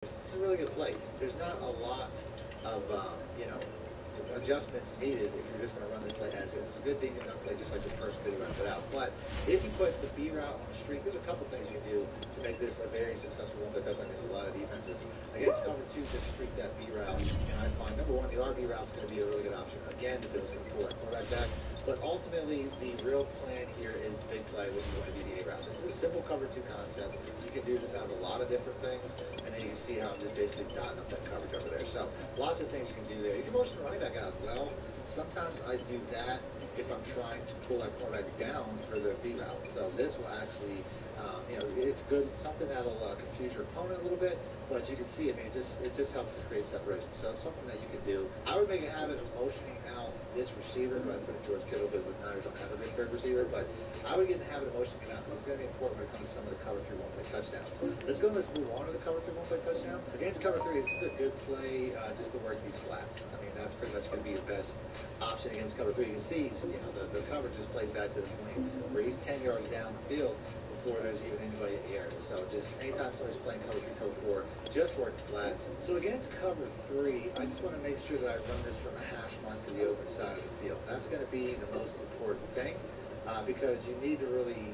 It's a really good play. There's not a lot of, adjustments needed if you're just going to run this play as is. It's a good thing you're going to play just like the first video I put out. But if you put the B route on the streak, there's a couple things you can do to make this a very successful one that doesn't miss a lot of defenses. Against cover two, just streak that B route. And I find, number one, the RB route is going to be a really good option. Again, the Bills can pull that quarterback back. But ultimately, the real plan here is the big play, which is going to be the A route. This is a simple cover two concept. You can do this out of a lot of different things, and then you can see how I'm just basically dotting up that coverage over there. So lots of things you can do there. You can motion the running back out as well. Sometimes I do that if I'm trying to pull that quarterback down for the B route. So this will actually, it's good, something that'll confuse your opponent a little bit, but you can see, I mean, it just helps to create separation. So it's something that you can do. I would make a habit of motioning out this receiver, but I put it George Kittle because the Niners don't have a good third receiver, but I would get in the habit of motioning him out because it's going to be important when it comes to some of the cover 3 one-play touchdowns. Let's move on to the cover 3 one-play touchdown. Against cover 3, this is a good play just to work these flats. I mean, that's pretty much going to be your best option against cover 3. You can see, the coverage just plays back to the point where he's 10 yards down the field before there's even anybody in the area. So just anytime somebody's playing cover 3, cover 4, just work the flats. So against cover 3, I just want to make sure that I run this from a hash mark to the open side of the field. That's going to be the most important thing because you need to really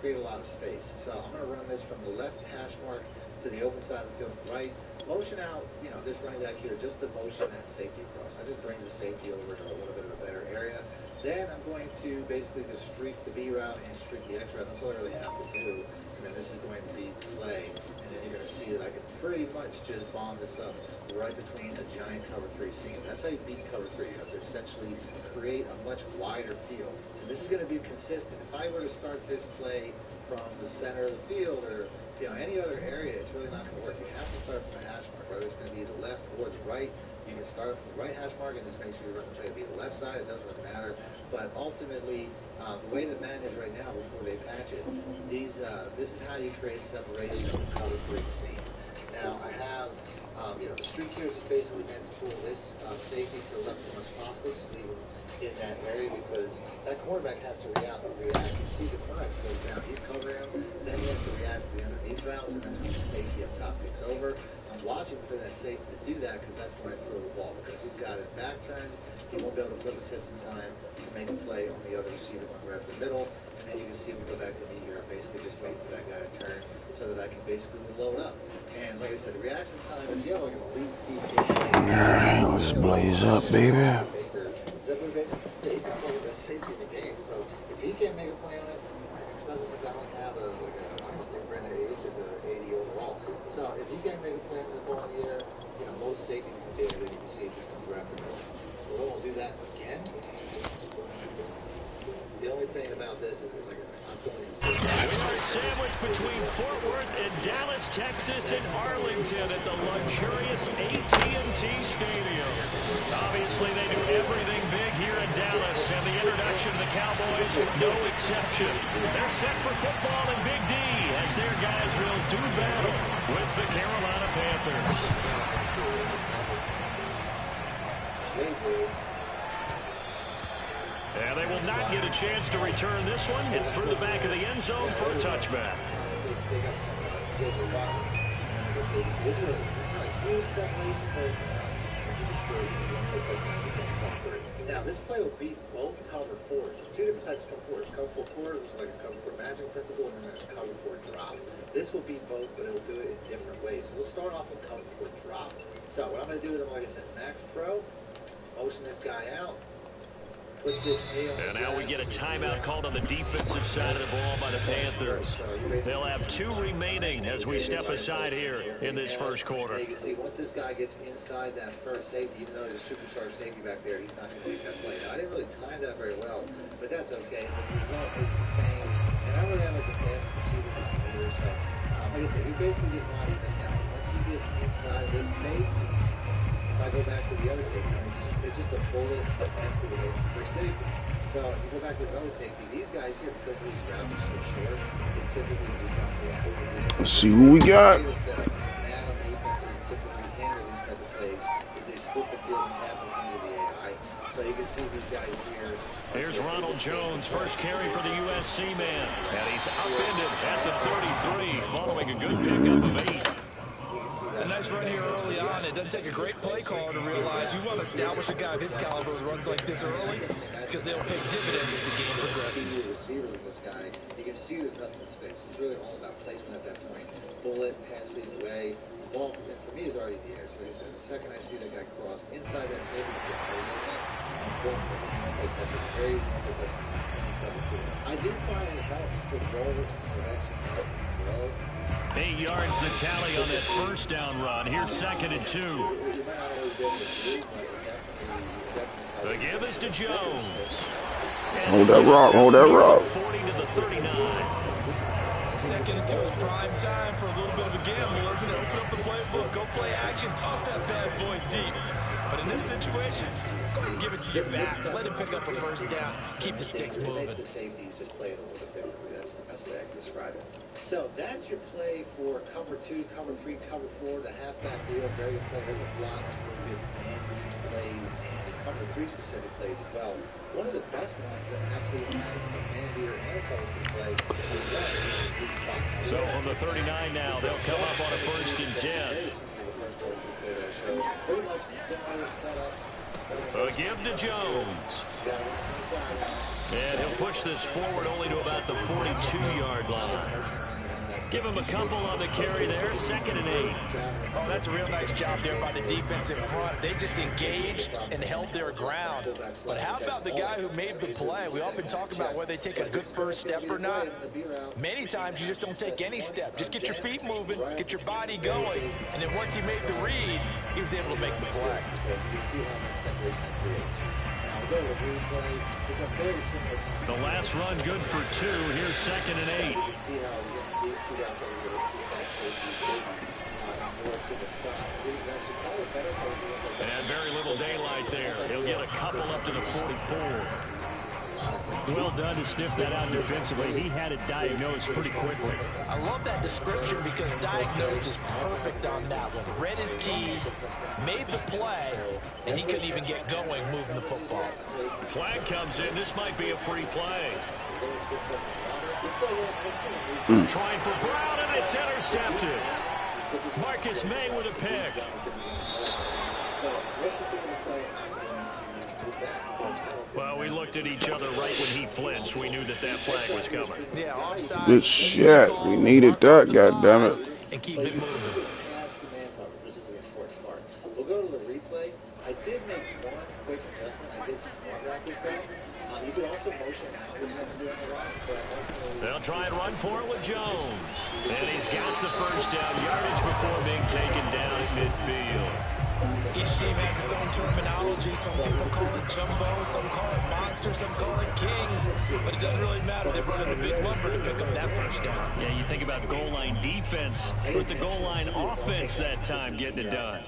create a lot of space. So I'm going to run this from the left hash mark to the open side of the field to the right. Motion out, this running back here, just to motion that safety across. I just bring the safety over to a little bit of a better area. Then I'm going to basically just streak the B route and streak the X route. That's all I really have to do. And then this is going to be play. And then you're going to see that I can pretty much just bomb this up right between a giant cover 3 seam. That's how you beat cover 3. You have to essentially create a much wider field. And this is going to be consistent. If I were to start this play from the center of the field or any other area, it's really not going to work. You have to start from a hash mark, whether it's going to be the left or the right. You can start from the right hash mark and just make sure you run the play to be the left side. It doesn't really matter. But ultimately, the way the man is right now, before they patch it, this is how you create separation of the cover 3 seam. Now, I have, the streak here is just basically meant to pull this safety to the left as much as possible, just leave him in that area because that cornerback has to react. You see the cornerback slows down. He's covering him, then he has to react to the underneath routes, and that's when the safety up top takes over. I'm watching for that safety to do that because that's when I throw the ball because he's got his back turned. He won't be able to flip his hips in time to make a play on the other receiver going right up the middle. And then you can see we go back to me here. I'm basically just waiting for that guy to turn so that I can basically load up. And like I said, the reaction time, if you have like an elite speed safety. Alright, let's blaze up, baby. He's the second best safety in the game. So if he can't make a play on it, especially since I only have I think Brandon Age is a 80 overall. So if he can't make a play on the ball in the air, most safety can do it, and you can see it just comes right up the middle. We won't do that again. The only thing about this is it's like I'm going to. We are sandwiched between Fort Worth and Dallas, Texas, and Arlington at the luxurious AT&T Stadium. Obviously, they do everything big here in Dallas, and the introduction of the Cowboys, no exception. They're set for football in Big D as their guys will do battle with the Carolina Panthers. And they will not get a chance to return this one. It's through the back of the end zone for a touchback. Now, this play will beat both cover 4s. There's two different types of cover 4s. Cover 4 is like a cover 4 magic principle, and then there's cover 4 drop. This will beat both, but it'll do it in different ways. So we'll start off with cover 4 drop. So what I'm going to do is, like I said, max pro, motion this guy out. And now we get a timeout called on the defensive side of the ball by the Panthers. They'll have 2 remaining as we step aside here in this first quarter. You can see once this guy gets inside that first safety, even though he's a superstar safety back there, he's not going to make that play. Now, I didn't really time that very well, but that's okay. The result is the same. And I really have like the fast receiver down here. So, like I said, you're basically just watching this guy. Once he gets inside this safety, if I go back to the other safety, it's just a bullet next to the first safety. So if you go back to this other safety, these guys here, because these routes are so short, they typically just don't react. Let's see who we got. The man on defenses typically handle these type of plays is they split the field in half in front of the AI. So you can see these guys here. Here's Ronald Jones, first carry for the USC man. And he's upended at the 33 following a good pickup of 8. And that nice run here early on. It doesn't take a great play caller to realize you want to establish a guy of his caliber with runs like this early because they'll pay dividends as the game progresses. Receiver with this guy, you can see there's nothing in space. It's really all about placement at that point. Bullet, pass lead away. The ball, for me, is already in the air. So the second I see the guy cross inside that safety, I do find it helps to roll it in direction of the throw. 8 yards the tally on that first down run. Here's 2nd and 2. The give is to Jones. Hold that rock, hold that rock. 40 to the 39. 2nd and 2 is prime time for a little bit of a gamble, isn't it? Open up the playbook, go play action, toss that bad boy deep. But in this situation, go ahead and give it to your back. Let him pick up a first down. Keep the sticks moving. The safeties just play it a little bit differently. That's the best way I can describe it. So that's your play for cover 2, cover 3, cover 4, the halfback deal. Very good play. There's a lot of really good man plays and cover 3 specific plays as well. One of the best ones that actually has a man beater and a cover 3 play is that. So from the 39 now, they'll come up on a 1st and 10. Pretty much similar setup. A give to Jones. And he'll push this forward only to about the 42-yard line. Give him a couple on the carry there. 2nd and 8. Oh, that's a real nice job there by the defense in front. They just engaged and held their ground. But how about the guy who made the play? We often talk about whether they take a good first step or not. Many times you just don't take any step. Just get your feet moving, get your body going. And then once he made the read, he was able to make the play. The last run good for 2. Here's 2nd and 8. And very little daylight there. He'll get a couple up to the 44. Well done to sniff that out defensively. He had it diagnosed pretty quickly. I love that description because diagnosed is perfect on that one. Read his keys, made the play, and he couldn't even get going moving the football. Flag comes in. This might be a free play. Trying for Brown, and it's intercepted. Marcus May with a pick. Well, we looked at each other right when he flinched. We knew that that flag was coming. Yeah, offside. Good shit. We needed that, goddammit. And keep it moving. This is the important part. We'll go to the replay. I did make one quick adjustment. I did smart rack this guy. You could also motion out, which I'm doing a lot. They'll try and run for it with Jones. And he's got the first down yardage before being taken down at midfield. Each team has its own terminology. Some people call it jumbo, some call it monster, some call it king. But it doesn't really matter. They run in a big lumber to pick up that first down. Yeah, you think about goal line defense with the goal line offense that time getting it done.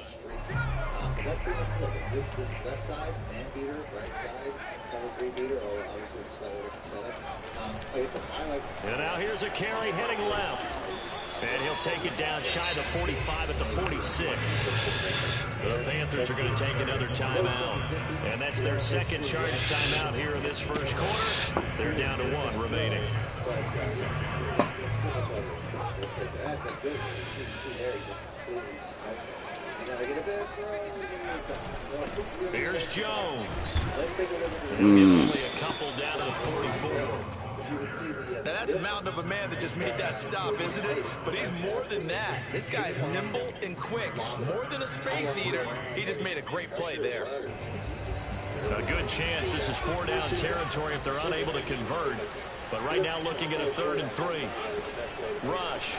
That's pretty much it. This left side, man beater, right side, cover 3 beater, obviously it's a slightly different setup. Like I said, I like this. And now here's a carry heading left. And he'll take it down shy of the 45 at the 46. The Panthers are going to take another timeout. And that's their second charge timeout here in this first quarter. They're down to 1 remaining. That's a good Here's Jones. Only a couple down to the 44. Now that's a mountain of a man that just made that stop, isn't it? But he's more than that. This guy's nimble and quick. More than a space eater. He just made a great play there. A good chance this is 4-down territory if they're unable to convert. But right now looking at a 3rd and 3. Rush.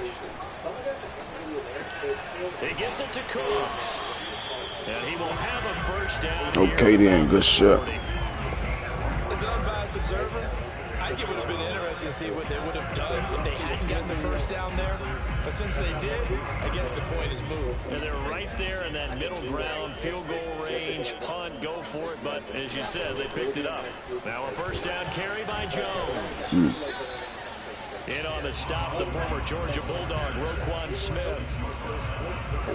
He gets it to Cooks. And he will have a first down. Okay then, good shot. As an unbiased observer, I think it would have been interesting to see what they would have done if they hadn't gotten the first down there. But since they did, I guess the point is moved. And they're right there in that middle ground, field goal range, punt, go for it. But as you said, they picked it up. Now a first down carry by Jones. In on the stop, the former Georgia Bulldog, Roquan Smith.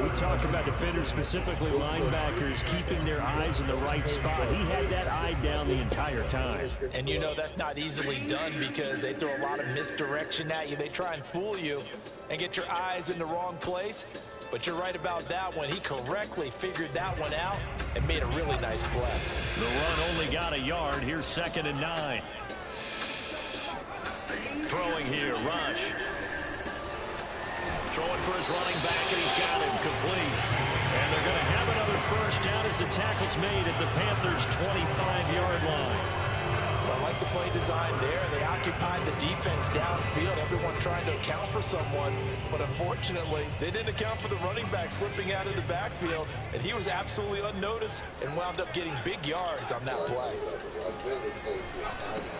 We talk about defenders, specifically linebackers, keeping their eyes in the right spot. He had that eye down the entire time. And you know that's not easily done because they throw a lot of misdirection at you. They try and fool you and get your eyes in the wrong place. But you're right about that one. He correctly figured that one out and made a really nice play. The run only got a yard. Here's 2nd and 9. Throwing here, Rush. Throwing for his running back, and he's got him complete. And they're going to have another first down as the tackle's made at the Panthers' 25-yard line. I like the play design there. They occupied the defense downfield, everyone trying to account for someone. But unfortunately, they didn't account for the running back slipping out of the backfield, and he was absolutely unnoticed and wound up getting big yards on that play.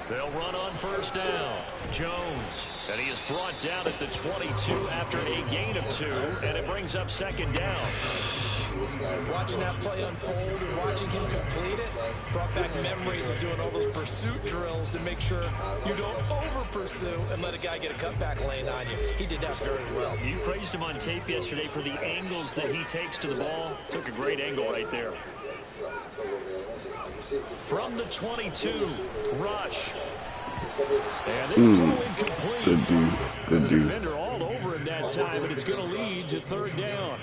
They'll run on first down. Jones, and he is brought down at the 22 after a gain of 2, and it brings up 2nd down. Watching that play unfold and watching him complete it brought back memories of doing all those pursuit drills to make sure you don't over-pursue and let a guy get a cutback lane on you. He did that very well. You praised him on tape yesterday for the angles that he takes to the ball. Took a great angle right there. From the 22, Rush. And this throw incomplete. Good dude. Good dude. Defender all over him that time, and it's going to lead to 3rd down.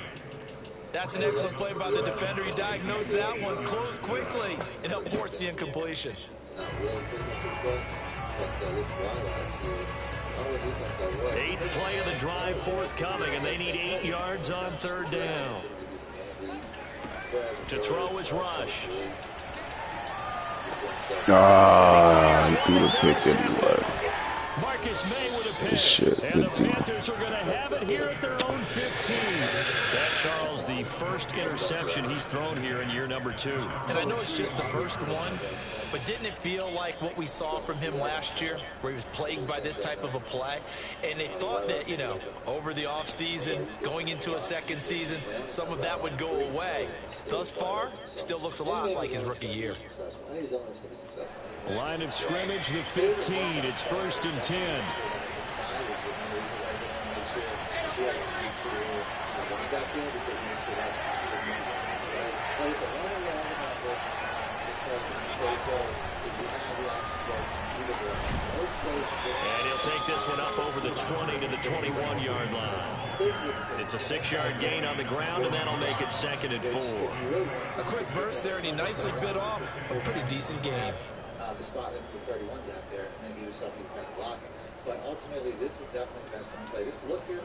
That's an excellent play by the defender. He diagnosed that one, closed quickly, and helped force the incompletion. 8th play of the drive forthcoming, and they need 8 yards on 3rd down. To throw is Rush. He threw the pick anyway. Marcus May with a pick. Shit, and the Panthers are going to have it here at their own 15. That, Charles, the first interception he's thrown here in year number 2. And I know it's just the first one, but didn't it feel like what we saw from him last year, where he was plagued by this type of a play? And they thought that, you know, over the offseason, going into a second season, some of that would go away. Thus far, still looks a lot like his rookie year. Line of scrimmage, the 15. It's 1st and 10. And he'll take this one up over the 20 to the 21-yard line. It's a 6-yard gain on the ground, and that'll make it 2nd and 4. A quick burst there, and he nicely bit off a pretty decent game. The spot in the 31's out there, and then you yourself kind of blocking. But ultimately, this is definitely best one play. This look here,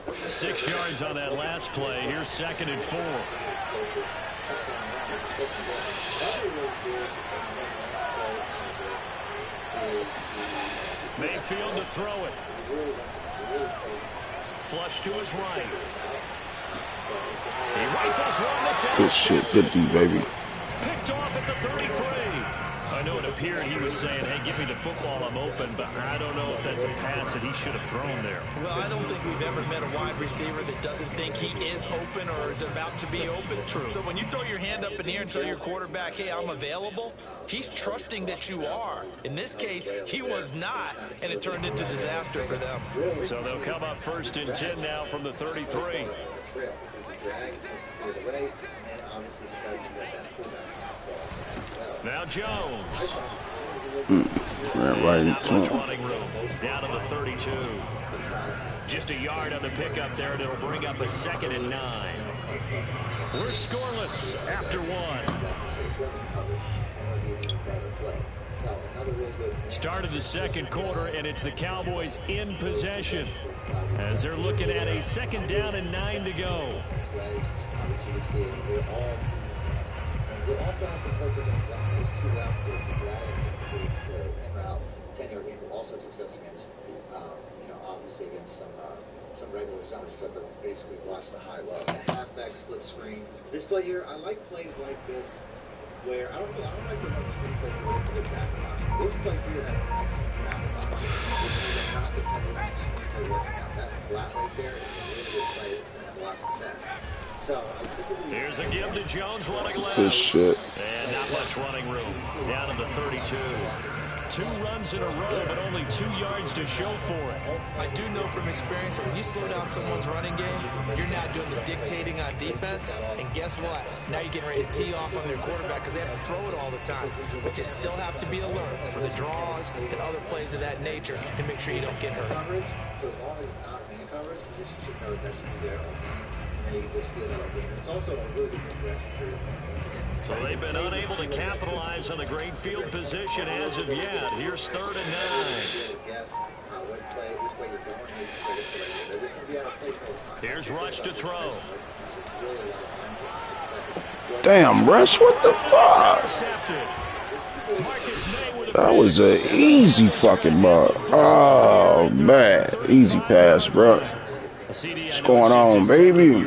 though. 6 yards on that last play. Here's 2nd and 4. Mayfield to throw it. Flush to his right. He rifles one that's out. Good shit. Good D, baby. Picked off at the 33. I know it appeared he was saying, hey, give me the football, I'm open, but I don't know if that's a pass that he should have thrown there. Well, I don't think we've ever met a wide receiver that doesn't think he is open or is about to be open. True. So when you throw your hand up in the air and tell your quarterback, hey, I'm available, he's trusting that you are. In this case, he was not, and it turned into disaster for them. So they'll come up 1st and 10 now from the 33. Now Jones. Ran right into him. Running room down to the 32. Just a yard on the pickup there, and it'll bring up a 2nd and 9. We're scoreless after 1. Start of the 2nd quarter, and it's the Cowboys in possession as they're looking at a 2nd down and 9 to go. We also had success against those 2 routes that we dragged the in-route 10-yard game. We also had success against, obviously against some regular zones. You just have to basically watch the high-low. The halfback split screen. This play here, I like plays like this where I don't like the one screen play where they put back option. This play here has an excellent traffic option, which is not dependent on the screen play working out. That flat right there is a really good play. It's going to have a lot of success. Here's a give to Jones running left. Good shit. And not much running room. Down to the 32. 2 runs in a row, but only 2 yards to show for it. I do know from experience that when you slow down someone's running game, you're not doing the dictating on defense. And guess what? Now you're getting ready to tee off on their quarterback because they have to throw it all the time. But you still have to be alert for the draws and other plays of that nature and make sure you don't get hurt. So as long as it's not man coverage, you should know that should be there. then you can just steal that game. It's also a really good misdirection for your opponent. So they've been unable to capitalize on the great field position as of yet. Here's 3rd and 9. Here's Rush to throw. Damn, Rush, what the fuck? That was an easy fucking ball. Oh, man. Easy pass, bro. What's going on, baby?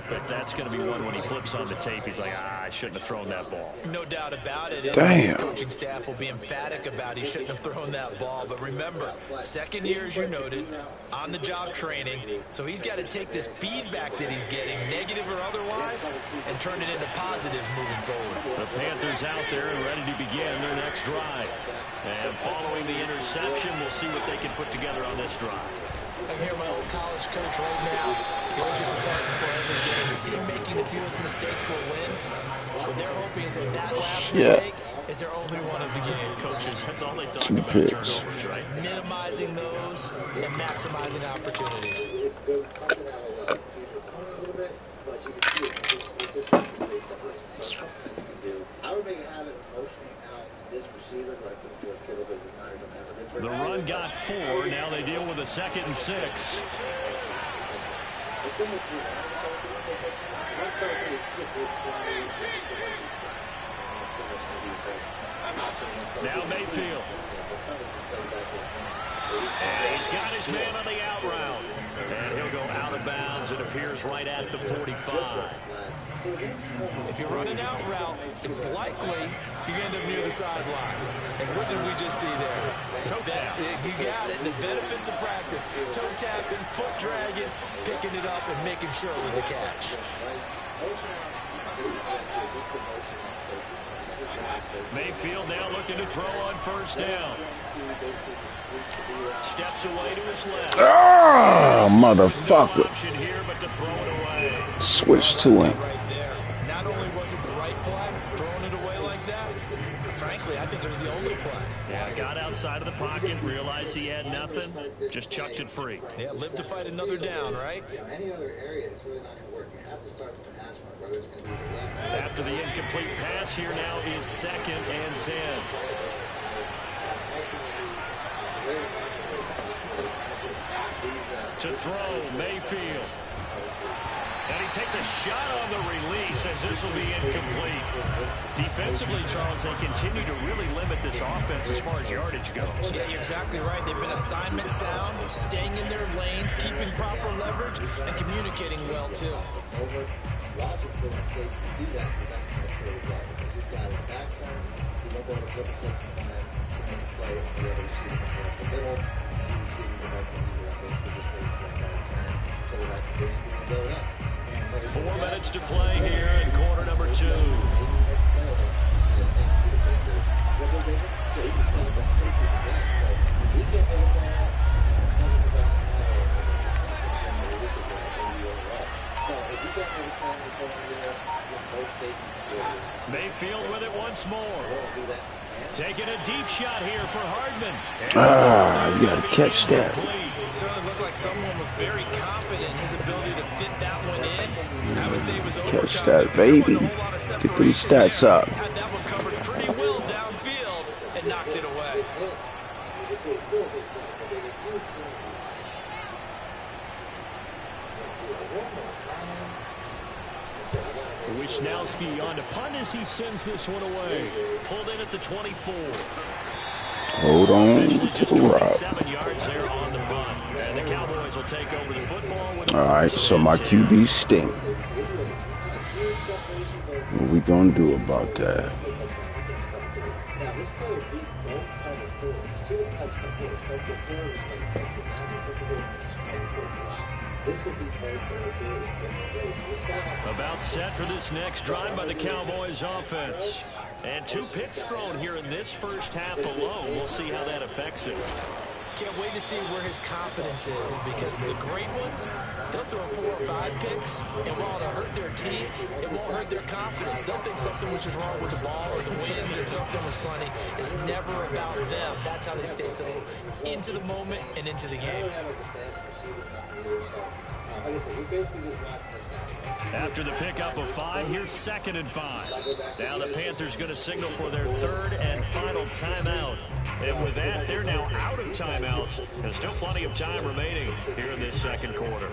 But that's going to be one when he flips on the tape. He's like, I shouldn't have thrown that ball. No doubt about it. Damn. His coaching staff will be emphatic about he shouldn't have thrown that ball. But remember, second year, as you noted, on-the-job training. So he's got to take this feedback that he's getting, negative or otherwise, and turn it into positives moving forward. The Panthers out there and ready to begin their next drive. And following the interception, we'll see what they can put together on this drive. I hear my old college coach right now. He always used to tell us before every game, the team making the fewest mistakes will win. What they're hoping is that that last mistake is their only one of the game. Coaches, that's all they talk about, turnovers, right? Minimizing those and maximizing opportunities. It's good, something that will confuse your opponent a little bit, but you can see it. It's just not really separation. So something that you can do. I would make a habit of motioning out to this receiver, who I think George Kittle, but the Niners don't have a good. The run got 4. Now they deal with a 2nd and 6. Now Mayfield. And he's got his man on the out route. And he'll go out of bounds. It appears right at the 45. If you run an out route, it's likely you end up near the sideline. And what did we just see there? Toe tap. You got it. The benefits of practice. Toe tapping, foot dragging, picking it up, and making sure it was a catch. Mayfield now looking to throw on 1st down. Steps away to his left. Ah, motherfucker. Option here, but to throw it away. Switch to him. Right there. Not only was it the right play, throwing it away like that, frankly, I think it was the only play. Yeah, got outside of the pocket, realized he had nothing, just chucked it free. Yeah, live to fight another down, right? Any other area, it's really not going to work. You have to start with the hash mark, whether it's going to be the left. After the incomplete pass, here now is 2nd and 10. To throw, Mayfield. And he takes a shot on the release as this will be incomplete. Defensively, Charles, they continue to really limit this offense as far as yardage goes. Yeah, you're exactly right. They've been assignment sound, staying in their lanes, keeping proper leverage, and communicating well, too. And 4 minutes to play here in quarter number 2. Mayfield with it once more. Taking a deep shot here for Hardman. Ah, you gotta catch that. It certainly looked like someone was very confident in his ability to fit that one in. I would say it was Catch that, baby. Get these stats up. Had that one covered pretty well downfield and knocked it away. Wisnowski on to punt as he sends this one away. Pulled in at the 24. Hold on to the rock. 7 yards there on the punt. And the Cowboys will take over the football. With All right, so my QB stink. What we gonna do about that? About set for this next drive by the Cowboys offense. And 2 picks thrown here in this first half alone. We'll see how that affects it. Can't wait to see where his confidence is, because the great ones, they'll throw 4 or 5 picks, and while it'll hurt their team, it won't hurt their confidence. They'll think something was just wrong with the ball or the wind or something was funny. It's never about them. That's how they stay so into the moment and into the game. like I said, you're basically just watching this guy. After the pickup of 5, here's 2nd and 5. Now the Panthers going to signal for their 3rd and final timeout. And with that, they're now out of timeouts. There's still plenty of time remaining here in this second quarter.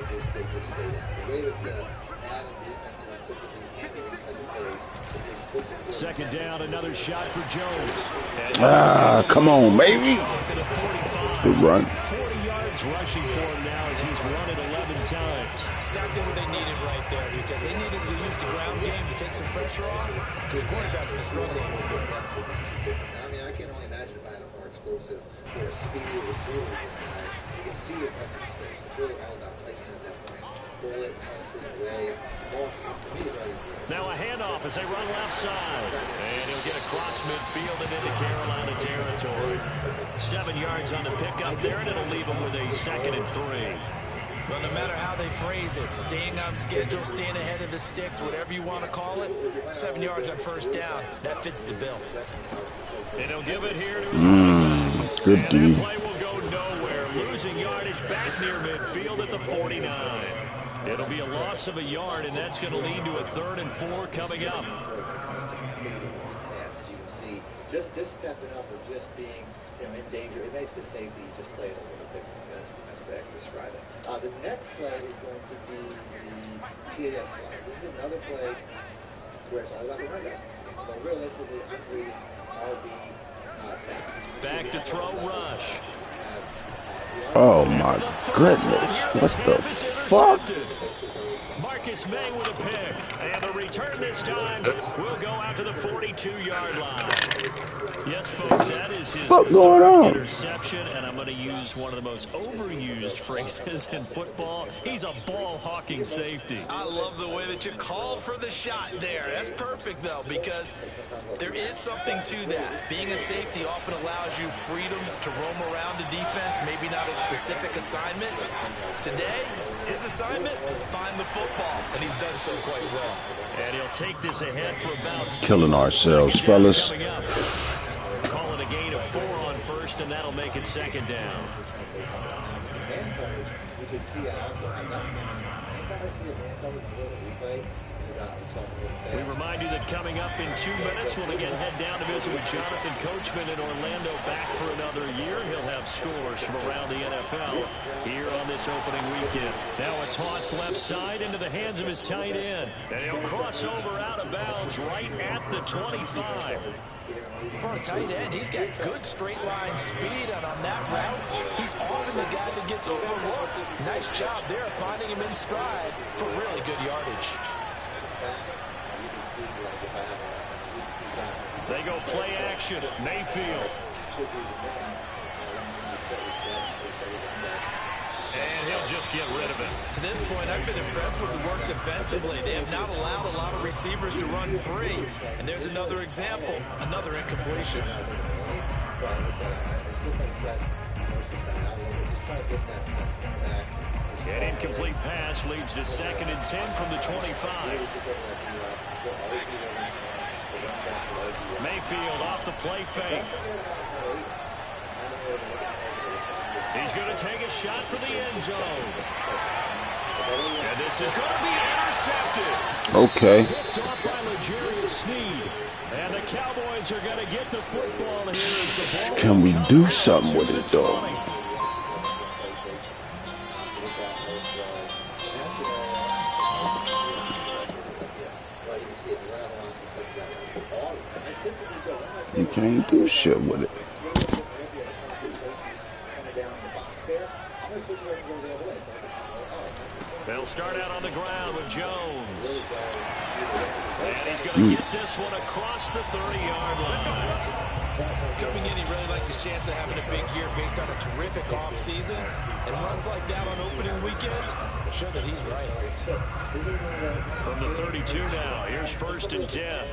Second down, another shot for Jones. Come on, baby. Good run. 40 yards rushing for him now as he's run it 11 times. Exactly what they needed right there, because they needed to use the ground game to take some pressure off, because the quarterback's been struggling a little bit. I mean, I can only imagine if I had a more explosive or a speedy receiver with this guy. You can see it up in space. It's really all about placement at that point. Bullet, passing away. Now a handoff as they run left side. And he'll get across midfield and into Carolina territory. 7 yards on the pickup there, and it'll leave him with a 2nd and 3. Well, no matter how they phrase it, staying on schedule, staying ahead of the sticks, whatever you want to call it, 7 yards on 1st down, that fits the bill. And he'll give it here to his good D. That play will go nowhere. Losing yardage back near midfield at the 49. It'll be a loss of a yard, and that's going to lead to a 3rd and 4 coming up. As you can see, just stepping up or just being in danger, it makes the safeties just play it a little bit. That's the best way I can describe it. The next play is going to be the PAF slide. This is another play where it's all about the run down. So realistically, I'm reading RB back to throw rush. Oh my goodness. What the fuck? Marcus May with a pick. And the return this time will go out to the 42-yard line. Yes, folks, that is his going on? Interception, and I'm going to use one of the most overused phrases in football. He's a ball-hawking safety. I love the way that you called for the shot there. That's perfect, though, because there is something to that. Being a safety often allows you freedom to roam around the defense, maybe not a specific assignment. Today, his assignment, find the football, and he's done so quite well. And he'll take this ahead for about killing ourselves, fellas. Call it a gain of 4 on 1st, and that'll make it 2nd down. You can see also, anytime I see a man cover the middle replay, we remind you that coming up in 2 minutes, we'll again head down to visit with Jonathan Coachman in Orlando, back for another year. He'll have scores from around the NFL here on this opening weekend. Now a toss left side into the hands of his tight end. And he'll cross over out of bounds right at the 25. For a tight end, he's got good straight line speed, and on that route, he's often the guy that gets overlooked. Nice job there finding him in stride for really good yardage. They go play action. Mayfield. And he'll just get rid of it. To this point, I've been impressed with the work defensively. They have not allowed a lot of receivers to run free. And there's another example, another incompletion. An incomplete pass leads to 2nd and 10 from the 25. Mayfield off the play fake. He's going to take a shot for the end zone. And this is going to be intercepted. Okay. Picked off by L'Jarius Sneed. And the Cowboys are going to get the football here as the ball. Can we do something with it, though? You can't do shit with it. They'll start out on the ground with Jones. And he's going to get this one across the 30-yard line. Coming in, he really liked his chance of having a big year based on a terrific offseason. And runs like that on opening weekend show that he's right. From the 32 now, here's 1st and 10.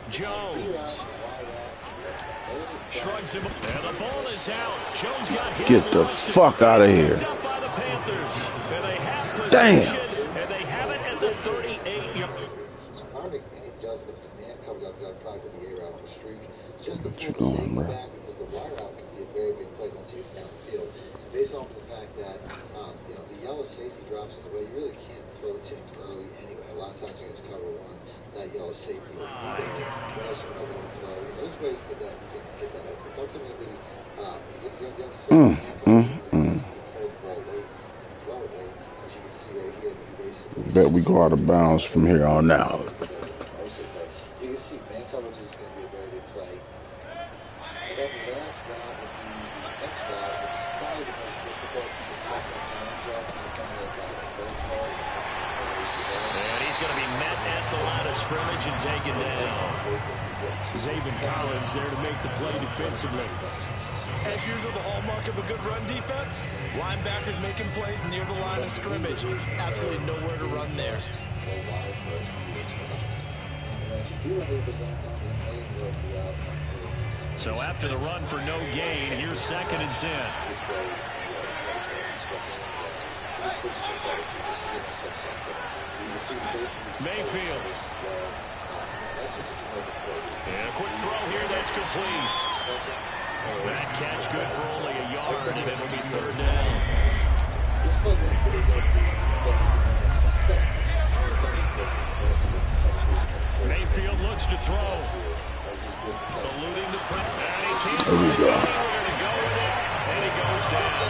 Jones shrugs him, and the ball is out. Jones got hit. Get the fuck out of here. By the Panthers. And they have damn. And they have it at the 38-yard. What you doing, bro? drops in the way, you really can't throw to him early anyway. A lot of times against cover one, that yellow safety will be there. But also when they're going to throw, there's ways to that you can get that open. It's ultimately, against second half, hold ball late and throw it late, as you can see right here. Bet we go out of bounds from here on out. You can see man coverage is going to be a very good play. And then the last round would be the X round, which is probably the most difficult. And he's going to be met at the line of scrimmage and taken down. Zaven Collins there to make the play defensively. As usual, the hallmark of a good run defense, linebackers making plays near the line of scrimmage. Absolutely nowhere to run there. So after the run for no gain, here's 2nd and 10. Mayfield. And a quick throw here, that's complete. That catch good for only a yard, and it'll be 3rd down. Mayfield looks to throw. Eluding the press. And he can't find anywhere to go with it, and he goes down.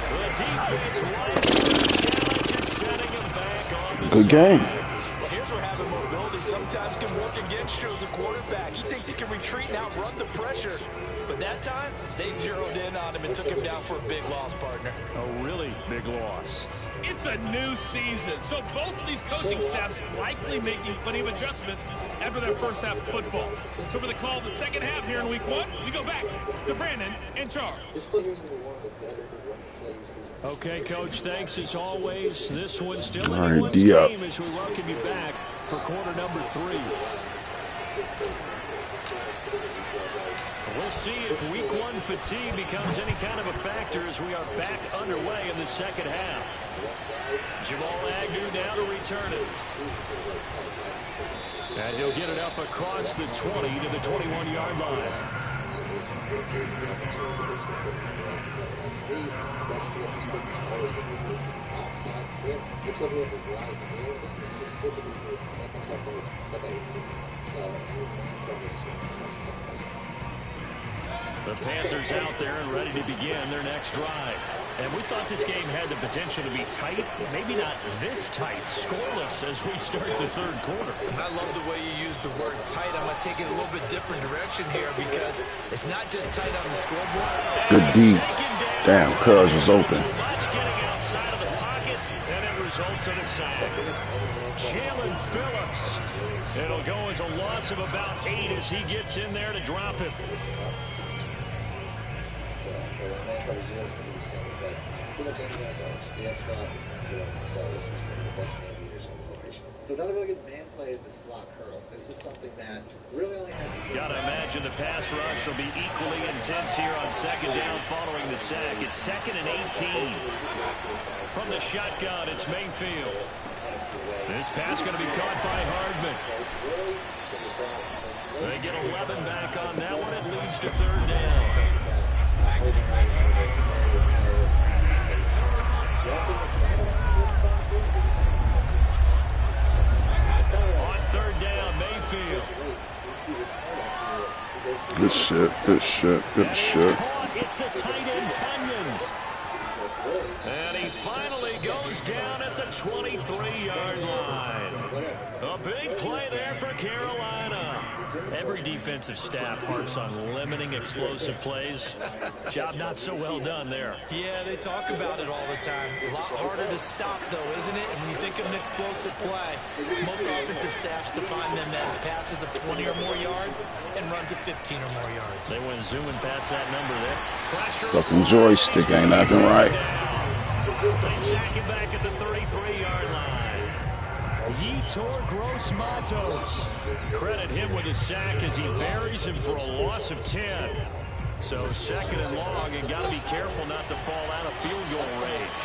The defense rises to the challenge and setting him back on the Good game. Well, here's where having mobility sometimes can work against you as a quarterback. He thinks he can retreat and outrun the pressure. But that time, they zeroed in on him and took him down for a big loss, partner. A really big loss. It's a new season, so both of these coaching staffs likely making plenty of adjustments after their first half of football. So for the call of the second half here in week 1, we go back to Brandon and Charles. Okay, Coach, thanks as always. This one's still All right, anyone's game as we welcome you back for quarter number 3. We'll see if week 1 fatigue becomes any kind of a factor as we are back underway in the second half. Jamal Agnew now to return it. And he'll get it up across the 20 to the 21-yard line. The Panthers out there and ready to begin their next drive. And we thought this game had the potential to be tight, maybe not this tight, scoreless as we start the 3rd quarter. I love the way you use the word tight. I'm going to take it a little bit different direction here because it's not just tight on the scoreboard. Good deep. Damn, Cuz was open. Much getting outside of the pocket, and it results in a sack. Jalen Phillips. It'll go as a loss of about 8 as he gets in there to drop him. So another really good man play is the slot curl. This is something that really only has to... Gotta imagine the pass rush will be equally intense here on 2nd down following the sack. It's 2nd and 18. From the shotgun, it's Mayfield. This pass going to be caught by Hardman. They get 11 back on that one. It leads to 3rd down. On 3rd down, Mayfield. Good shit, good shit, good shit. It's the tight end, Tunyon. And he finally goes down at the 23-yard line. A big play there for Carolina. Every defensive staff harps on limiting explosive plays. Job not so well done there. Yeah, they talk about it all the time. A lot harder to stop, though, isn't it? And when you think of an explosive play, most offensive staffs define them as passes of 20 or more yards and runs of 15 or more yards. They went zooming past that number there. Pressure. Fucking joystick ain't acting right. They sack him back at the 33-yard line. Yetur Gross-Matos. Credit him with a sack as he buries him for a loss of 10. So 2nd and long, and got to be careful not to fall out of field goal range.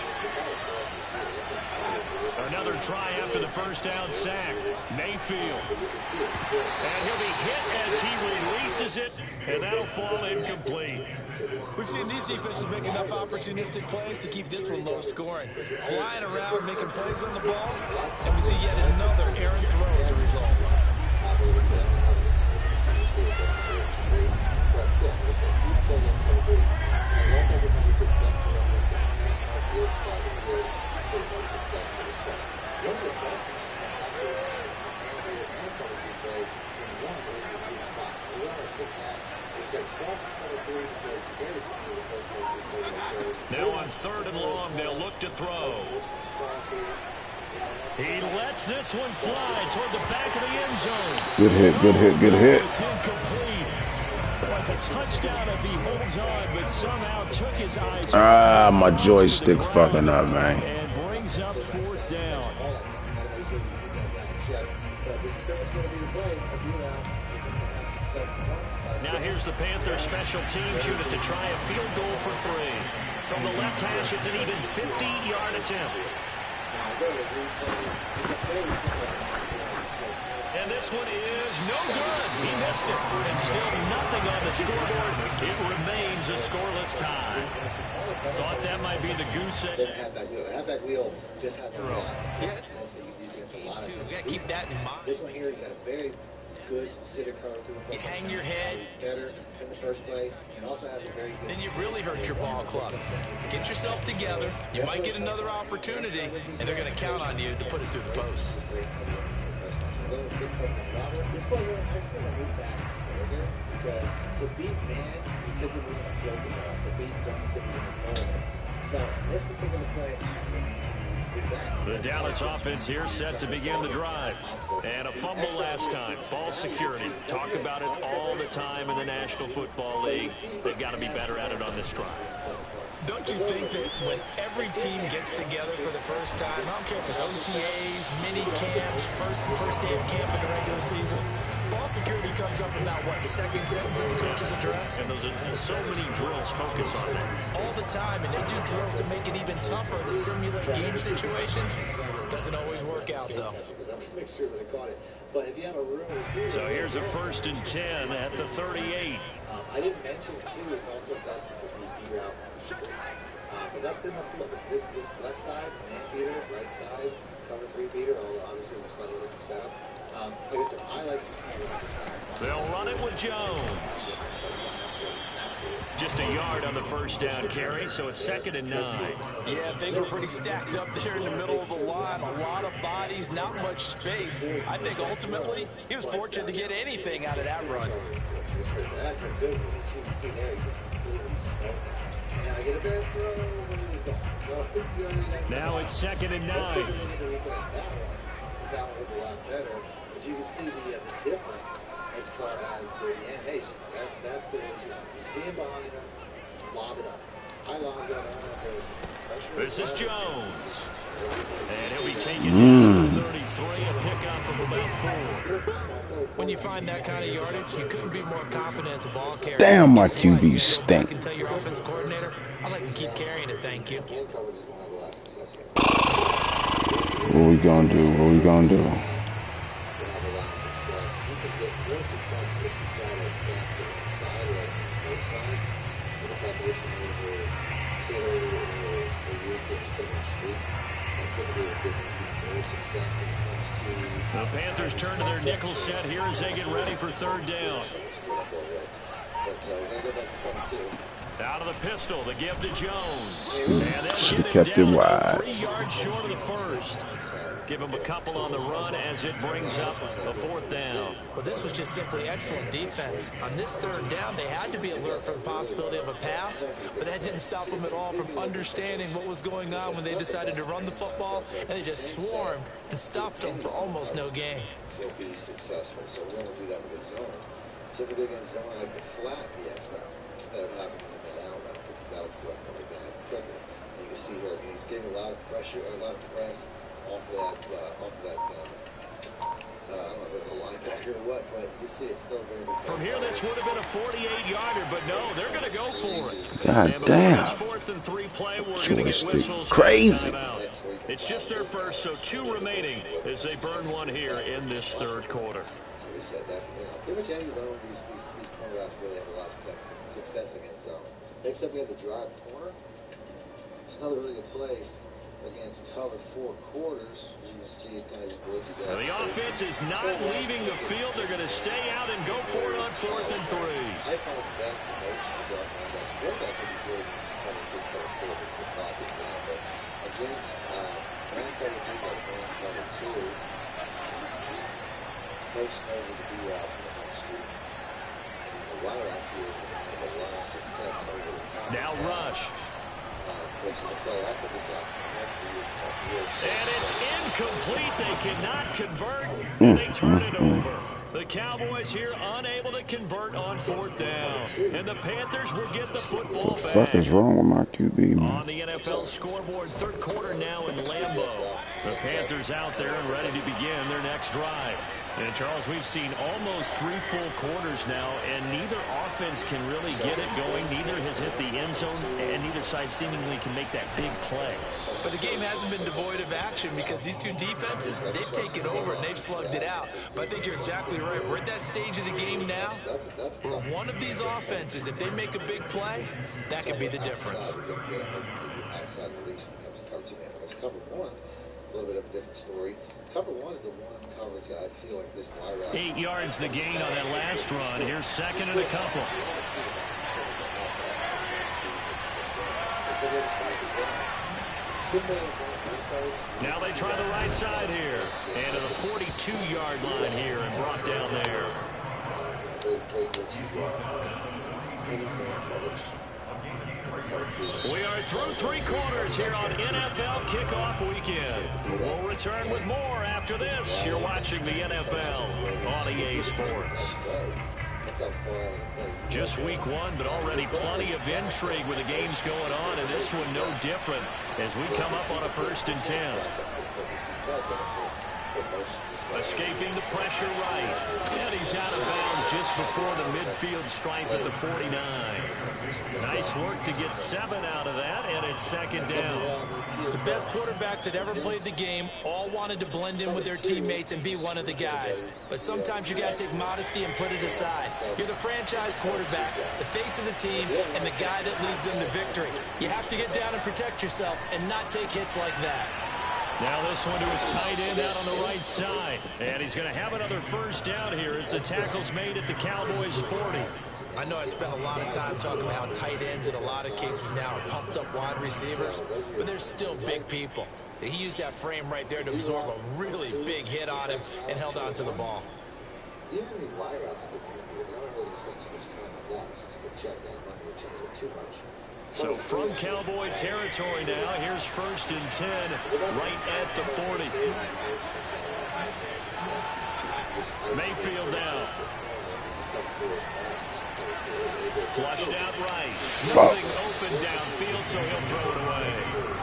another try after the first down sack. Mayfield. And he'll be hit as he releases it, and that'll fall incomplete. We've seen these defenses make enough opportunistic plays to keep this one low scoring. Flying around, making plays on the ball, and we see yet another errant throw as a result. Now on 3rd and long, they'll look to throw. He lets this one fly toward the back of the end zone. Good hit, good hit, good hit. It's incomplete. Well, it's a touchdown if he holds on, but somehow took his eyes Ah, my joystick fucking up, man. And brings up 4th down. Now here's the Panthers special teams unit to try a field goal for 3. From the left hash, it's an even 50-yard attempt. And this one is no good. He missed it. And still nothing on the scoreboard. It remains a scoreless tie. Thought that might be the goose egg. The halfback wheel just had no run. Yes. You got to keep that in mind. This one here, you got a very good specific cover to the You hang your head. Better in the first play, and also has a very good. Then you've really hurt your ball club. Get yourself together. You might get another opportunity, and they're going to count on you to put it through the post. This play really takes them to move back further because to beat man, you typically want to float the ball. To beat zone, you typically want to hold it. So in this particular play, the Dallas offense here set to begin the drive. And a fumble last time. Ball security. Talk about it all the time in the National Football League. They've got to be better at it on this drive. Don't you think that when every team gets together for the first time, I don't care if it's OTAs, mini camps, first day of camp in the regular season, ball security comes up about what, the second sentence of the coach's address? And those are so many drills focus on that. All the time, and they do drills to make it even tougher to simulate game situations. Doesn't always work out, though. So here's a 1st and 10 at the 38. I didn't mention, too, it's also best for the B route. But that's pretty much this left side, man beater, right side, cover 3 beater, obviously it's a slightly different setup. Like I said, I like this. They'll run it with Jones. Just a yard on the first down carry, so it's 2nd and 9. Yeah, things were pretty stacked up there in the middle of the line. A lot of bodies, not much space. I think ultimately he was fortunate to get anything out of that run. That's a good one. You can see there, he just completely smoked. Now I get a bad throw when he was gone. Now it's 2nd and 9. That one was a lot better, but you can see the difference as far as the animation. That's the issue. You see him behind him, lob it up. I lob it up. This is Jones. And he'll be taken down for 33, a pickup of about 4. When you find that kind of yardage, you couldn't be more confident as a ball carrier. Damn, my QB stink. I can tell your offensive coordinator, I'd like to keep carrying it, thank you. What we gonna do? What we gonna do? The Panthers turn to their nickel set here as they get ready for 3rd down. Out of the pistol, the give to Jones. And they'll get him down about 3 yards short of the first. Give him a couple on the run as it brings up a 4th down. Well, this was just simply excellent defense. On this 3rd down, they had to be alert for the possibility of a pass, but that didn't stop them at all from understanding what was going on when they decided to run the football, and they just swarmed and stuffed them for almost no gain. Will be successful, so we're going to do that with the zone. Typically against someone like the flat, the X route, instead of having to get that out route, because that'll collect like that quicker. And you can see where he's getting a lot of pressure, a lot of press off of that I don't know if it's a linebacker or what, but you see it's still very good. From here, this would have been a 48-yarder, but no, they're going to go for it. God and damn. This 4th and 3 play, we're going to get whistles. Crazy. It's just their first, so 2 remaining as they burn one here in this 3rd quarter. We said that, pretty much any zone these cornerbacks really have a lot of success against zone. Next up, we have the drive corner. It's another really good play against cover 4 quarters. As you can see, it kind of just blitzes out. The offense is not leaving the field. They're going to stay out and go for it on 4th and 3. I find the best motion to drop linebacker. Quarterback can be good against cover 3, cover 4, the clock is down. But against man cover 3, like man cover 2, motion over the B-route in the home street. The wide out here is a lot of success over the top. Now rush. And it's incomplete. They cannot convert, and they turn it over. The Cowboys here unable to convert on 4th down. And the Panthers will get the football back. What the fuck is wrong with my QB, man? On the NFL scoreboard, 3rd quarter now in Lambeau. The Panthers out there and ready to begin their next drive. And, Charles, we've seen almost 3 full quarters now, and neither offense can really get it going. Neither has hit the end zone, and neither side seemingly can make that big play. But the game hasn't been devoid of action because these 2 defenses, they've taken over and they've slugged it out. But I think you're exactly right. We're at that stage of the game now where one of these offenses, if they make a big play, that could be the difference. Outside release when it comes to cover 2 man. Because cover 1, a little bit of a different story. Cover 1 is the one coverage that I feel like this wide route. 8 yards the gain on that last run. Here's 2nd and a couple. Now they try the right side here. And to the 42-yard line here and brought down there. We are through 3 quarters here on NFL Kickoff Weekend. We'll return with more after this. You're watching the NFL on EA Sports. Just week 1, but already plenty of intrigue with the games going on, and this one no different as we come up on a 1st and 10. Escaping the pressure right. And he's out of bounds just before the midfield stripe at the 49. Nice work to get 7 out of that, and it's 2nd down. The best quarterbacks that ever played the game all wanted to blend in with their teammates and be one of the guys. But sometimes you got to take modesty and put it aside. You're the franchise quarterback, the face of the team, and the guy that leads them to victory. You have to get down and protect yourself and not take hits like that. Now this one to his tight end out on the right side. And he's going to have another 1st down here as the tackle's made at the Cowboys 40. I know I spent a lot of time talking about how tight ends in a lot of cases now are pumped up wide receivers, but they're still big people. He used that frame right there to absorb a really big hit on him and held on to the ball. Even the wide routes a bit here, but I don't really spend too much time on that since you can check that. I'm not going to change it too much. So from Cowboy territory now, here's 1st and 10 right at the 40. Mayfield now. Flushed out right. Nothing open downfield, so he'll throw it away.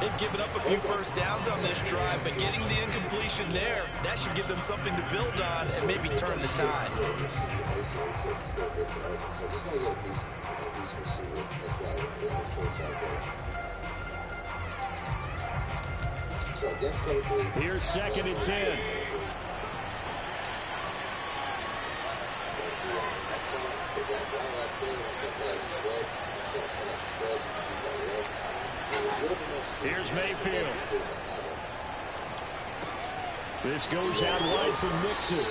They've given up a few 1st downs on this drive, but getting the incompletion there, that should give them something to build on and maybe turn the tide. Here's 2nd and 10. Here's Mayfield. This goes out wide from Mixon.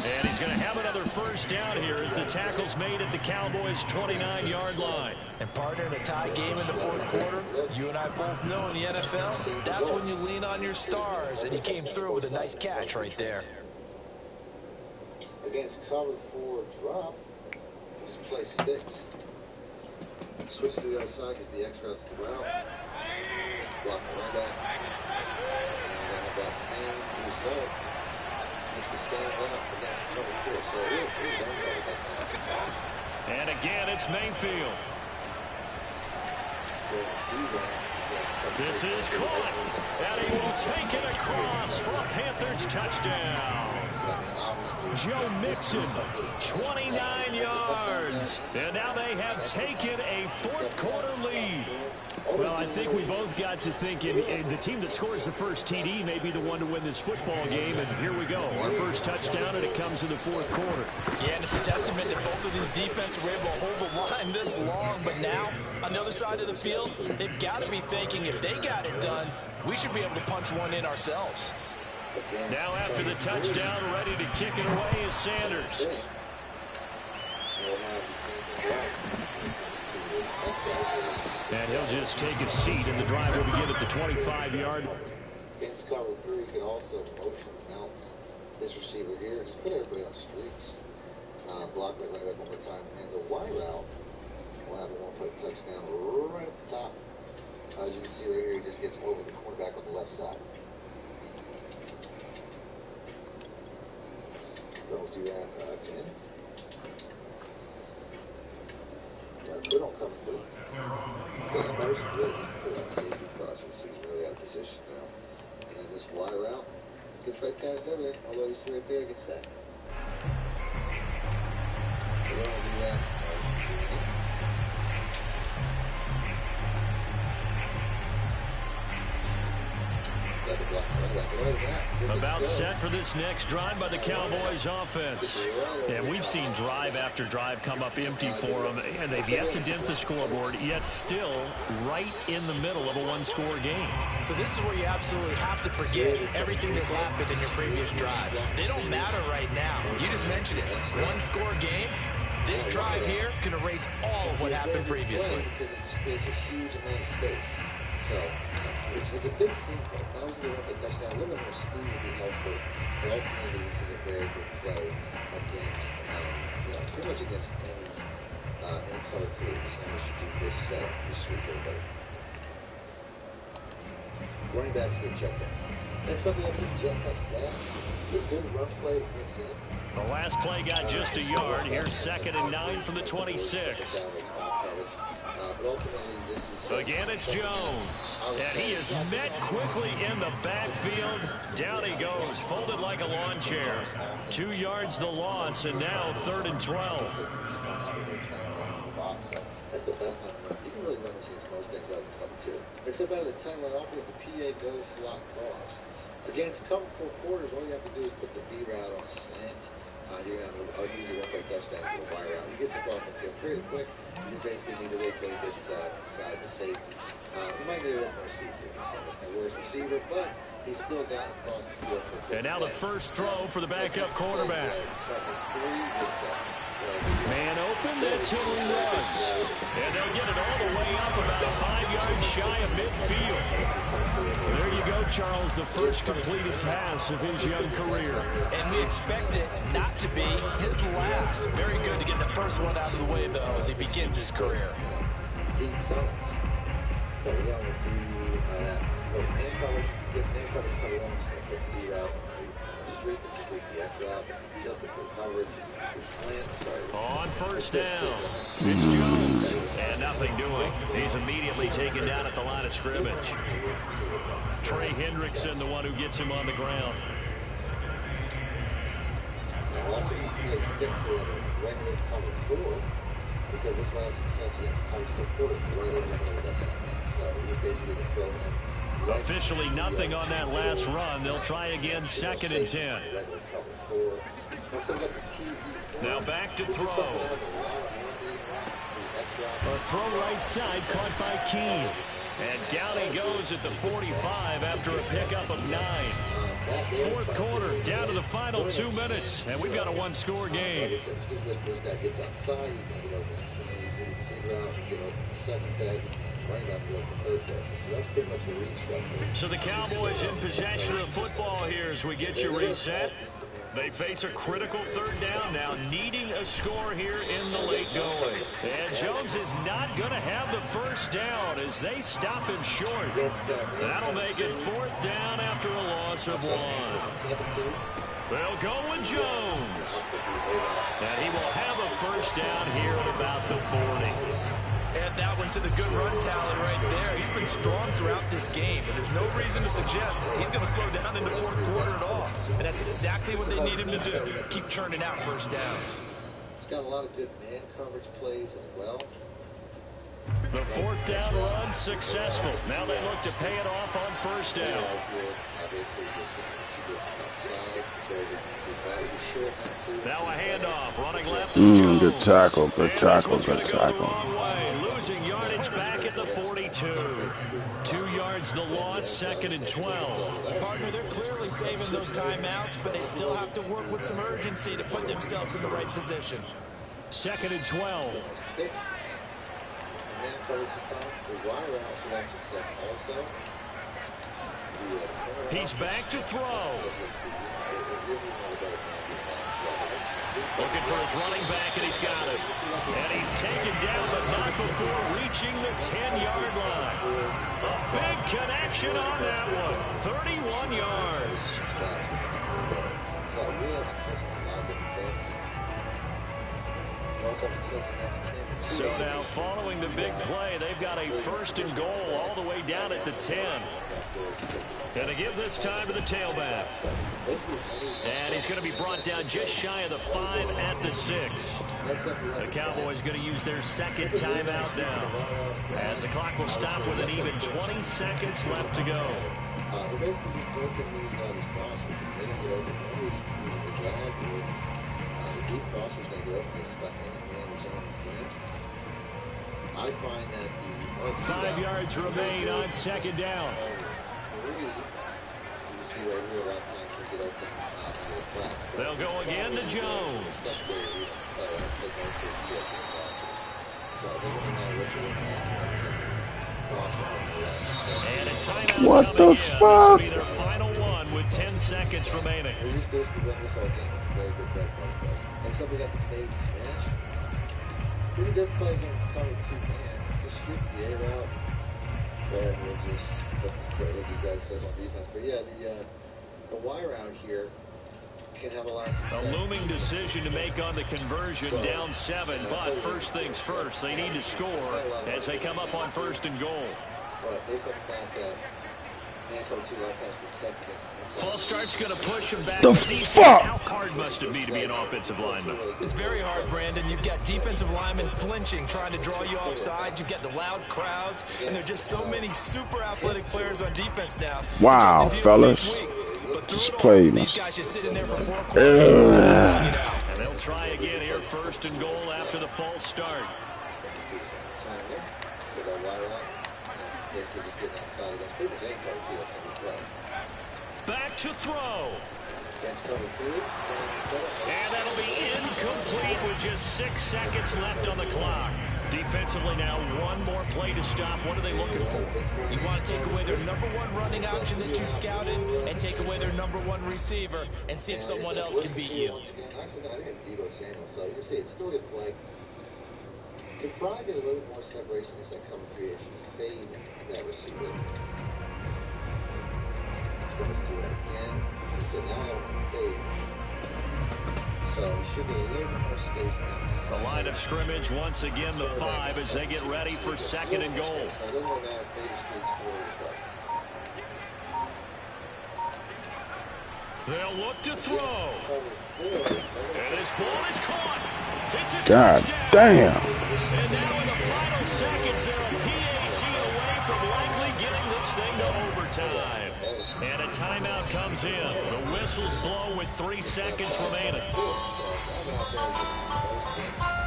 And he's going to have another 1st down here as the tackle's made at the Cowboys' 29-yard line. And partner, in a tie game in the 4th quarter, you and I both know in the NFL, that's when you lean on your stars, and he came through with a nice catch right there. Against cover 4 drop, just play sticks. Switch to the other side because the X route's the route. Block the runback. And we're going to have that same result. It's the same route against cover 4. So here's our cover. And again, it's Mayfield. This is caught. And he will take it across for a Panthers touchdown. Joe Mixon, 29 yards. And now they have taken a fourth quarter lead. Well, I think we both got to thinking the team that scores the first TD may be the one to win this football game. And here we go. Our first touchdown, and it comes in the fourth quarter. Yeah, and it's a testament that both of these defenses were able to hold the line this long. But now, on the other side of the field, they've got to be thinking if they got it done, we should be able to punch one in ourselves. Now after the touchdown, ready to kick it away is Sanders. And he'll just take a seat, and the drive will begin at the 25-yard. Against cover 3, you can also motion out this receiver here. Just put everybody on streaks. Block that running back one more time. And the Y route will have a one-play touchdown right at the top. As you can see right here, he just gets over the quarterback on the left side. Don't do that again. Got a good on coming through. Motion really just pull that safety across. You see he's really out of position now. And then this Y route gets right past everything. Although you see right there, it gets that. We don't do that again. About set for this next drive by the Cowboys offense. And we've seen drive after drive come up empty for them, and they've yet to dent the scoreboard, yet still right in the middle of a one-score game. So this is where you absolutely have to forget everything that's happened in your previous drives. They don't matter right now. You just mentioned it. One-score game. This drive here can erase all of what happened previously. Because it's a huge amount of space. So it's a big scene. If I was going to run the touchdown, a little bit more speed would be helpful. But ultimately, this is a very good play against, pretty much against any cover 3. As long as you do this set, this sweep everybody. Running backs get checked in. Next up, we have the jet touchdown. Good run play mixed in. The last play got just a yard. Here's 2nd and 9 from the 26. Again, it's Jones. And he is met quickly in the backfield. Down he goes, folded like a lawn chair. 2 yards the loss, and now 3rd and 12. That's the best time to run. You can really run this against most things out of cover 2. Except by the time when off with the PA goes slot cross. Against cover 4 quarters, all you have to do is put the B route on a slant. You're going to have an easy one-play touchdown for the Y route. You get the ball from the field pretty quick. You basically need to wait till he gets inside the safety. You might need a little more speed to this guy. That's not worst receiver, but he's still got across the field. And now the first throw for the backup quarterback. Man open, that's who he runs. And they'll get it all the way up about 5 yards shy of midfield. There you go, Charles, the first completed pass of his young career. And we expect it not to be his last. Very good to get the first one out of the way, though, as he begins his career. Deep zones. So we're going to do man coverage, get man coverage cover 1, so D route, streak the X route, just the full coverage, the slant, on first down, it's Jones, and nothing doing. He's immediately taken down at the line of scrimmage. Trey Hendrickson, the one who gets him on the ground. Because this line of success against cover 4 right over the middle of that segment. So you basically just throw him. Officially nothing on that last run. They'll try again, 2nd and 10. Now back to throw. A throw right side caught by Keene. And down he goes at the 45 after a pickup of 9. Fourth quarter, down to the final 2 minutes, and we've got a one-score game. This guy gets outside, he's going to get over next to me, get open second pass, running back to the third pass. So that's pretty much the read structure. So the Cowboys in possession of the football here as we get you reset. They face a critical 3rd down now, needing a score here in the late going. And Jones is not going to have the first down as they stop him short. That'll make it 4th down after a loss of 1. They'll go with Jones. And he will have a first down here at about the 40. Add that one to the good run tally right there. He's been strong throughout this game, and there's no reason to suggest he's going to slow down in the fourth quarter at all. And that's exactly what they need him to do. Keep churning out first downs. He's got a lot of good man coverage plays as well. The fourth down run successful. Now they look to pay it off on first down. Now a handoff, running left is Jones. Good tackle, good And tackle, this one's good gonna go the tackle. wrong way, losing yardage back at the 42. 2 yards the loss, 2nd and 12. Partner, they're clearly saving those timeouts, but they still have to work with some urgency to put themselves in the right position. 2nd and 12. He's back to throw. Looking for his running back, and he's got it. And he's taken down, but not before reaching the 10-yard line. A big connection on that one. 31 yards. So now, following the big play, they've got a 1st and goal all the way down at the 10. Going to give this time to the tailback. And he's going to be brought down just shy of the 5 at the 6. The Cowboys going to use their 2nd timeout now, as the clock will stop with an even 20 seconds left to go. I find that the 5 yards remain on 2nd down. They'll go again to Jones. And a timeout What the coming in. fuck? This will be their final one with 10 seconds remaining. Except we got the fade smash. This is a good play against cover 2 man. Just shoot the air out. And we'll just let these guys set on defense. But yeah, the wire out here can have a lot of success. A looming decision to make on the conversion, down 7. But first things first, they need to score as they come up on 1st and goal. But based on the fact that man cover 2 a lot of times protect against inside. False start's going to push him back. The fuck? How hard must it be to be an offensive lineman? It's very hard, Brandon. You've got defensive linemen flinching, trying to draw you offside. You've got the loud crowds, and there's just so many super athletic players on defense now. Wow, fellas. Just play, man. These guys just sitting there for 4 quarters. And they'll try again here, 1st and goal after the false start. Back to throw. And that'll be incomplete with just 6 seconds left on the clock. Defensively now, one more play to stop. What are they looking for? You want to take away their #1 running option that you scouted and take away their #1 receiver and see if someone else can beat you. Actually, I think it's Debo Samuel. So you see, it's still a play. You could probably get a little more separation as that cover 3 if you fade that receiver. Let's do it again. So now I have fade. So you should be a little bit more space now. The line of scrimmage once again the 5 as they get ready for 2nd and goal. So a little more now if fade streaks through. They'll look to throw. And this ball is caught. It's a God touchdown. damn. And now in the final seconds, they're a PAT away from likely getting this thing to overtime. And a timeout comes in. The whistles blow with 3 seconds remaining.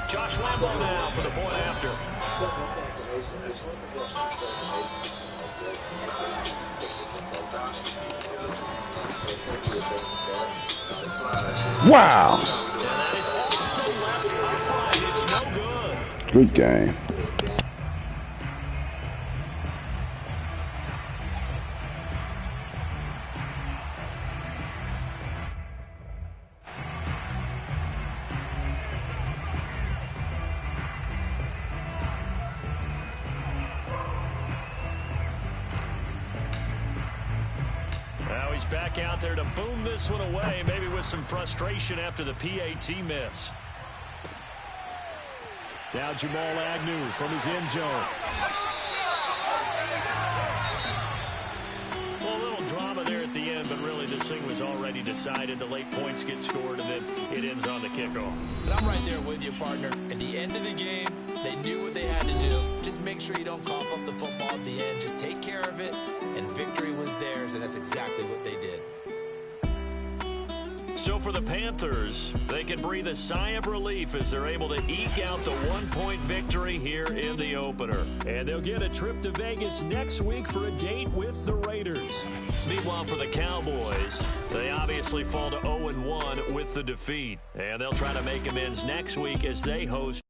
Josh Lambo now for the point after. Wow. And that is off the left upright. It's no good. Good game. Now he's back out there to boom this one away, maybe with some frustration after the PAT miss. Now Jamal Agnew from his end zone. Well, a little drama there at the end, but really this thing was already decided. The late points get scored, and then it ends on the kickoff. But I'm right there with you, partner. At the end of the game, they knew what they had to do. Just make sure you don't cough up the football at the end. Just take care of it, and victory was theirs, and that's exactly what they did. So for the Panthers, they can breathe a sigh of relief as they're able to eke out the one-point victory here in the opener. And they'll get a trip to Vegas next week for a date with the Raiders. Meanwhile, for the Cowboys, they obviously fall to 0-1 with the defeat. And they'll try to make amends next week as they host